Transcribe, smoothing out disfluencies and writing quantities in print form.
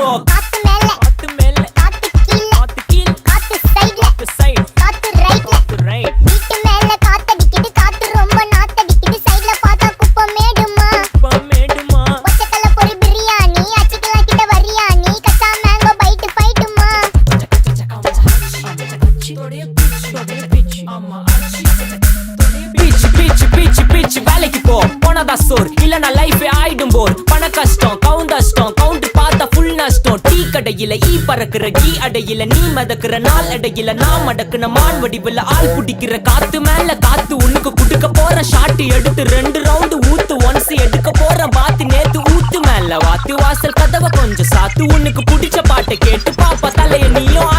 போ. காத்து மேல காத்து மேல காத்து கீழ காத்து கீழ காத்து சைடுல காத்து சைடு காத்து ரைட்ல காத்து ரைட். வீட்டு மேல காத்தடிக்குது காத்து ரொம்ப நாத்தடிக்குது சைடுல பார்த்தா குப்பை மேடுமா குப்பை மேடுமா. ஒச்சக்கல்ல பொரி பிரியாணி அச்சிக்கலாம் கிட்ட வரியாணி கச்சா மேங்கோ பைட் ஃபைட்டுமா. பிச்சு வேலைக்கு போ போனதா சோர் இல்லனா லைஃபே ஆயிடும் போர். பண கஷ்டம் கவுண்ட் பார்த்தா ஃபுல் நஷ்டம். டீ கடையில ஈ பறக்குற கீ அடையில நீ மதக்குற நாள் அடையில நான் மடக்குன மான் வடிவுல ஆள் புடிக்கிற. காத்து மேல காத்து உனக்கு குடுக்க போற ஷாட் எடுத்து 2 ரவுண்டு ஊத்து ஒன்ஸ் எடுக்க போற பாத்து நேத்து ஊத்து மேல வாத்து வாசல் கதவை கொஞ்சம் சாத்து உனக்கு பிடிச்ச பாட்டை கேட்டு பாப்பா தலைய நீயும்